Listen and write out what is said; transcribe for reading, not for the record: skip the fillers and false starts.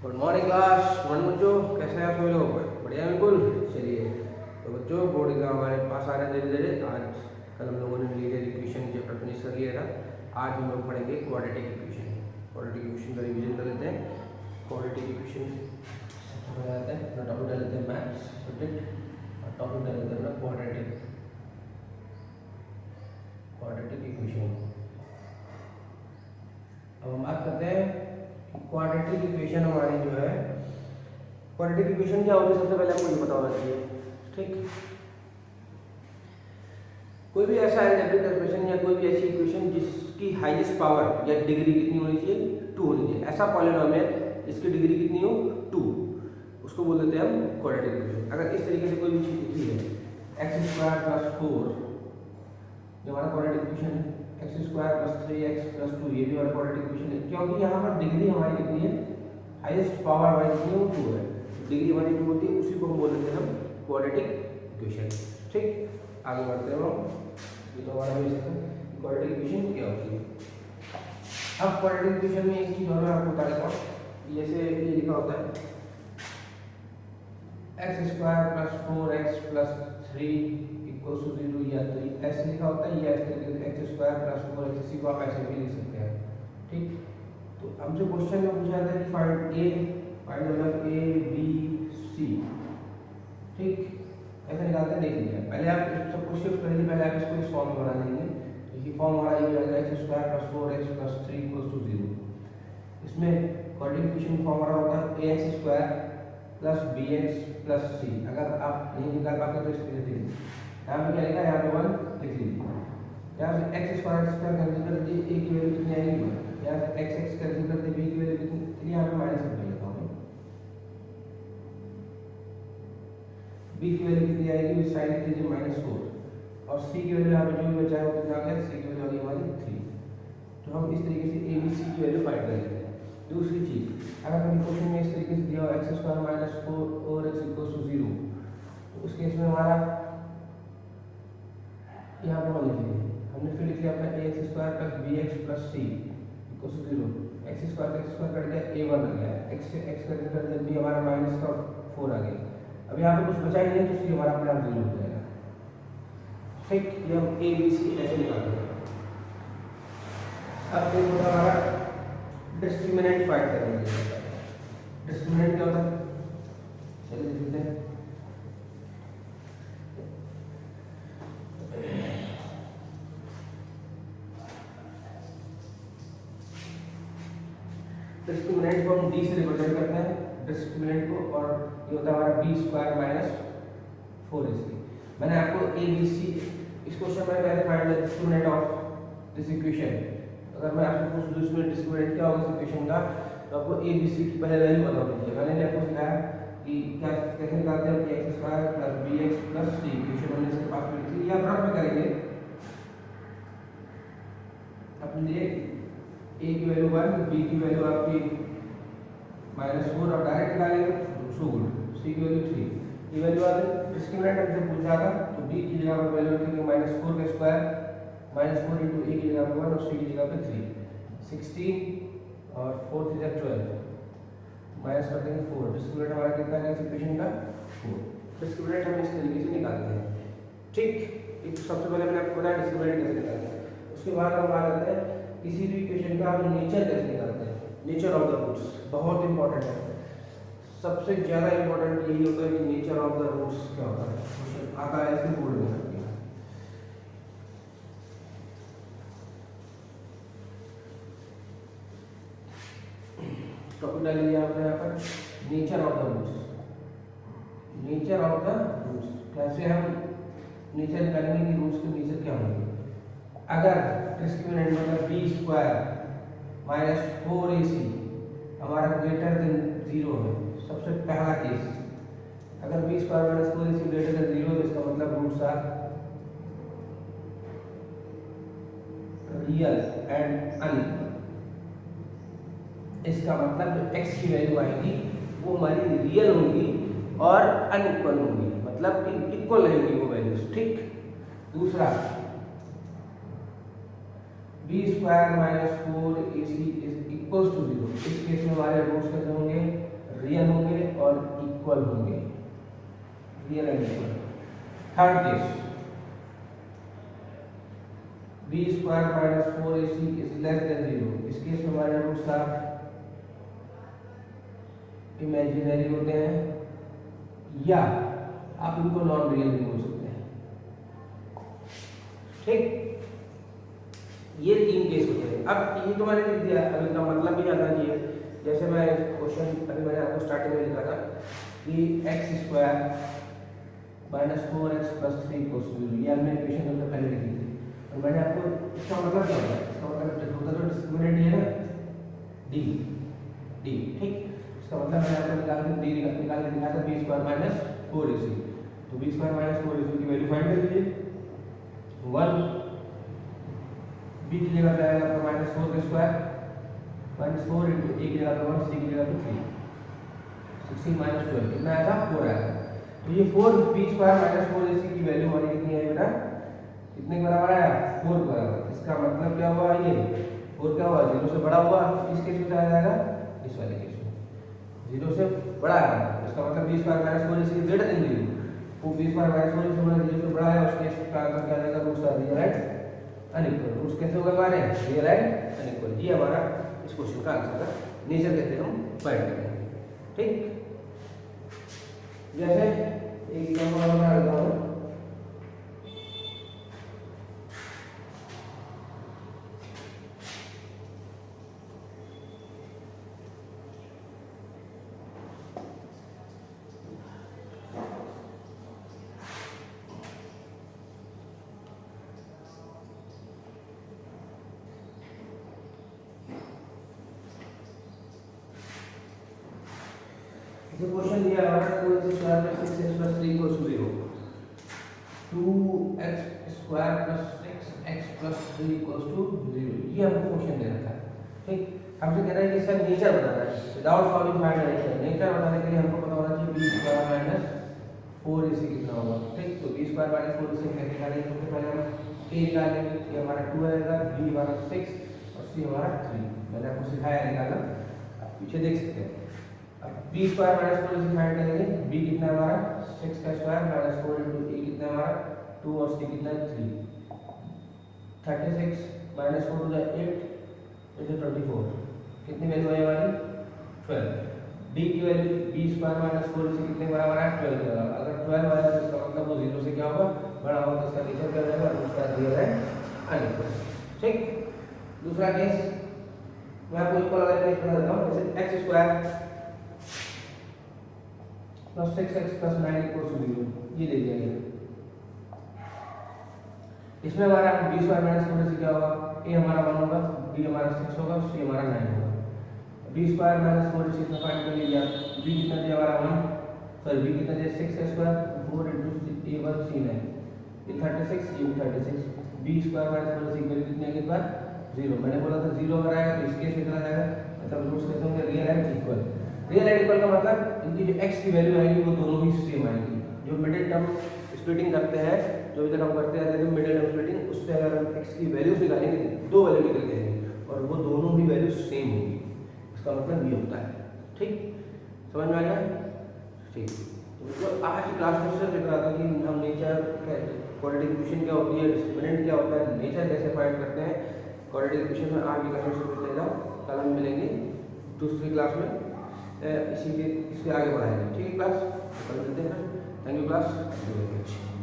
Good morning class. Good morning बच्चों, कैसे हैं आप सभी लोग? बढ़िया बिल्कुल। चलिए तो बच्चों बोर्ड एग्जाम हमारे पास आ रहे हैं धीरे धीरे। आज कल हम लोगों ने लीनियर इक्वेशन चैप्टर फिनिश कर लिया था। आज हम लोग पढ़ेंगे क्वाड्रेटिक इक्वेशन। क्वाड्रेटिक इक्वेशन का रिवीजन कर लेते हैं। क्वाड्रेटिक इक्वेशन सबसे पहले आता है अपना टॉपिक डाल लेते हैं मैथ्स सब्जेक्ट, और टॉपिक डाल लेते हैं अपना क्वाड्रेटिक इक्वेशन। अब हम बात करते हैं क्वाड्रेटिक इक्वेशन हमारी जो है, क्वाड्रेटिक इक्वेशन क्या होती है सबसे पहले आपको ये पता होना चाहिए। ठीक, कोई भी ऐसा अलजेब्रिक एक्सप्रेशन या कोई भी ऐसी इक्वेशन जिसकी हाईएस्ट पावर या डिग्री कितनी होनी चाहिए, 2 होनी चाहिए। ऐसा पॉलिनोमियल जिसकी डिग्री कितनी हो, 2, उसको बोल देते हैं हम क्वाड्रेटिक इक्वेशन। अगर इस तरीके से कोई भी चीज लिखी है x² + 4, ये हमारा क्वाड्रेटिक इक्वेशन है। x² + 3x + 2, ये भी हमारा क्वाड्रेटिक इक्वेशन है, क्योंकि यहाँ पर डिग्री हमारी कितनी है, हाईएस्ट पावर हमारी कितनी है, 2 है। डिग्री हमारी 2 होती है, उसी को हम बोल देते हैं हम क्वाड्रेटिक इक्वेशन। ठीक, आगे बढ़ते हैं हम। ये तो हमारा बेसिक है क्वाड्रेटिक इक्वेशन क्या होती है। अब क्वाड्रेटिक इक्वेशन में एक चीज और मैं आपको बता देता हूँ। जैसे ये लिखा होता है x² + 4x + 3 = 0 या 3, ऐसे लिखा होता है। या इस तरीके से x² + 4x, इसी को आप ऐसे भी लिख सकते हैं। ठीक, तो हमसे क्वेश्चन में पूछा जाता है कि फाइंड a b c। ठीक, ऐसे निकालते हैं, देख लीजिए। पहले आप इस सबको शिफ्ट कर लीजिए, पहले आप इसको इस फॉर्म में बना लेंगे। देखिए फॉर्म हमारा ये आएगा x² + 4x + 3 = 0। इसमें क्वाड्रेटिक इक्वेशन फॉर्म हमारा होता है ax² + bx + c। अगर आप नहीं निकाल पाते तो इसको लिख लीजिए। यहाँ पे क्या लिखा है, यहाँ पे 1 लिख लीजिए। यहाँ से x² कैंसिल कर दीजिए, a की वैल्यू कितनी आएगी, यहाँ से x कैंसिल कर दीजिए, b की वैल्यू कितनी, चलिए यहाँ पे माइनस कर लेता हूँ। b की वैल्यू कितनी आएगी, साइन लिख लीजिए -4, और c की वैल्यू यहाँ पे जो भी बचा है वो कितना आ गया, c की वैल्यू आ गई हमारी 3। तो हम इस तरीके से a b c की वैल्यू फाइंड कर लेते हैं। दूसरी चीज, अगर कभी क्वेश्चन में इस तरीके से दिया हो x² - 4x = 0, तो उस केस में हमारा यहाँ पे 1 लिख लीजिए। हमने फिर लिख लिया अपना ax² + bx + c = 0। x² का x² कट गया, a1 आ गया, x से x कट कर दिया, b हमारा -4 आ गया। अब यहाँ पे कुछ बचा ही नहीं, तो c हमारा अपने आप 0 हो जाएगा। ठीक, ये हम a b c ऐसे निकालते हैं। अब देखो हमारा डिस्क्रिमिनेंट फाइंड करेंगे। डिस्क्रिमिनेंट क्या होता है, चलिए देखते हैं। डिस्क्रिमिनेंट को हम d से रिप्रेजेंट करते हैं डिस्क्रिमिनेंट को, और ये होता है हमारा b² - 4ac। मैंने आपको a b c इस क्वेश्चन में पहले find the discriminant of this equation. अगर मैं आपको पूछ दूं इसमें डिस्क्रिमिनेंट क्या होगा इस इक्वेशन का, तो आपको a b c की पहले वैल्यू बता दीजिए। मैंने आपको सिखाया कि क्या कैसे निकालते हैं कि x² + bx + c। इक्वेशन हमने इसके पास में लिखी, या ब्रैकेट में करेंगे अपने लिए। a की वैल्यू 1, b की वैल्यू आपकी -4, और डायरेक्ट निकालेंगे सो गुड, c की वैल्यू 3। ये वैल्यू आ गई। डिस्क्रिमिनेंट हमसे पूछा था, तो b की जगह पर वैल्यू रखेंगे -4 का स्क्वायर, -4 × a की जगह पर 1 और c की जगह पर 3, 16 और 4 3 12, माइनस कर देंगे 4। डिस्क्रिमिनेंट हमारा कितना है इस इक्वेशन का, 4। डिस्क्रिमिनेंट हम इस तरीके से निकालते हैं। ठीक, एक सबसे पहले मैंने आपको बताया डिस्क्रिमिनेंट कैसे निकालते हैं। उसके बाद हम बात करते हैं किसी भी इक्वेशन का हम नेचर कैसे निकालते हैं। नेचर ऑफ द रूट्स बहुत इंपॉर्टेंट है, सबसे ज्यादा इंपॉर्टेंट यही होता है कि नेचर ऑफ द रूट्स क्या होता है। क्वेश्चन आता है ऐसे बोर्ड में। टॉपिक डाल लिया आपने यहाँ पर, nature of the roots. Nature of the roots कैसे हम नेचर निकालेंगे कि रूट्स के नेचर क्या होंगे। अगर डिस्क्रिमिनेंट मतलब b² - 4ac हमारा ग्रेटर देन 0 है, सबसे पहला केस। अगर b² - 4ac ग्रेटर देन 0 है, तो इसका मतलब roots are real and unequal. इसका मतलब जो x की वैल्यू आएगी वो हमारी रियल होगी और अनइक्वल होगी, मतलब कि इक्वल रहेंगी वो वैल्यूज। ठीक, दूसरा b² - 4ac = 0। इस केस में हमारे रूट्स कितने होंगे, रियल होंगे और इक्वल होंगे, real and equal. Third case, B square minus 4ac is less than 0। इस केस में हमारे रूट्स आर इमेजिनरी होते हैं या आप इनको नॉन रियल भी बोल सकते हैं। ठीक, ये 3 केस होते हैं। अब ये तो मैंने लिख दिया, अब इनका मतलब भी आना चाहिए। जैसे मैं क्वेश्चन अभी मैंने आपको स्टार्टिंग में लिखा था कि x square minus 4x plus 3 equals to 0, ये हमने इक्वेशन में पहले लिखी थी। और मैंने आपको इसका मतलब क्या होता है, इसका मतलब होता है डिस्क्रिमिनेंट ये है डी, डी। ठीक, इसका मतलब मैंने आपको निकाल के डी निकाल के दिखाया था, बी स्क्वायर माइनस 4ac। तो बी स्क्वायर माइनस 4ac की वैल्यू फाइंड कर लीजिए। 1 बी की जगह पे आएगा आपका माइनस 4 का स्क्वायर, माइनस 4 इंटू ए की जगह पे 1, सी की जगह पे 3, 16 माइनस 12 कितना आएगा 4 आएगा। तो ये 4 बी स्क्वायर माइनस 4ac की वैल्यू हमारी कितनी है बेटा, कितने के बराबर आया 4 के बराबर। इसका मतलब क्या हुआ, ये 4 क्या हुआ 0 से बड़ा हुआ। इस केस में क्या आ जाएगा, इस वाले केस में 0 से बड़ा है। इसका मतलब B square minus 4ac greater than 0। वो बी स्क्वायर माइनस 4ac 0 से बड़ा है, उस केस का आंसर क्या आ जाएगा, roots are real and unequal. Roots कैसे होगा हमारे, रियल एंड अनइक्वल। ये हमारा इस क्वेश्चन का आंसर का नेचर कहते हैं, हम फाइंड करेंगे। ठीक, जैसे एक एग्जांपल मैं लेता हूं, जो क्वेश्चन दिया है हमारा 2x square plus 6x plus 3 equals to 0, 2x square plus 6x plus 3 equals to 0, ये हमको क्वेश्चन दे रखा है। ठीक, हमसे कह रहा है कि इसका नेचर बताना है, without solving find nature. Nature बताने के लिए हमको पता होना चाहिए b स्क्वायर माइनस 4ac कितना होगा। ठीक, तो b स्क्वायर माइनस 4ac कैसे निकालेंगे, सबसे पहले हम a निकालेंगे, ये हमारा 2 आएगा, b हमारा 6 और c हमारा 3। मैंने आपको सिखाया है निकालना, आप पीछे देख सकते हैं। अब b square minus 4ac find करेंगे, b कितना है हमारा 6 का स्क्वायर माइनस 4 इंटू a कितना है हमारा 2 और c कितना है 3, 36 माइनस 4 टू 8 इज 24, कितनी वैल्यू आई हमारी 12। d की value b square minus 4ac कितने बराबर है 12 के बराबर। अगर 12 आया तो इसका मतलब वो 0 से क्या होगा, बड़ा होगा, तो इसका नेचर क्या हो जाएगा, उसका रियल है अनइक्वल। ठीक, दूसरा केस मैं आपको इक्वल वाला केस बता देता हूं, जैसे x square plus 6x plus 9 equals to 0, ये दे दिया गया। इसमें हमारा b स्क्वायर माइनस 4ac क्या होगा, a हमारा 1 होगा, b हमारा 6 होगा, c हमारा 9 होगा। b स्क्वायर माइनस 4ac इसमें फाइंड कर लिया, b कितना दिया हमारा 1, सॉरी b कितना दिया 6 का स्क्वायर 4 इंटू a1 c9, ये 36, ये 36। b स्क्वायर माइनस 4ac की वैल्यू कितनी है इस बार 0। मैंने बोला था 0 अगर आएगा तो इस केस में चला जाएगा, मतलब रूट्स कैसे होंगे, real and equal. Real and equal का मतलब इनकी जो x की वैल्यू आएगी वो दोनों ही सेम आएगी। जो मिडिल टर्म स्प्लिटिंग करते हैं, जो इधर हम करते हैं मिडिल टर्म स्प्लिटिंग, उससे अगर हम x की वैल्यूज निकालेंगे, दो वैल्यू निकल जाएंगी और वो दोनों ही वैल्यू सेम होंगी। इसका मतलब ये होता है। ठीक, समझ में आ गया। ठीक, तो आज की क्लास में सिर्फ लिख रहा था कि हम नेचर क्वाड्रेटिक इक्वेशन क्या होती है, डिस्क्रिमिनेंट क्या होता है, नेचर कैसे फाइंड करते हैं क्वाड्रेटिक इक्वेशन में। आज की क्लास में सिर्फ चलेगा, कल हम मिलेंगे दूसरी क्लास में, इसी के इसके आगे बढ़ाएंगे। ठीक है क्लास, कल मिलते हैं। Thank you class.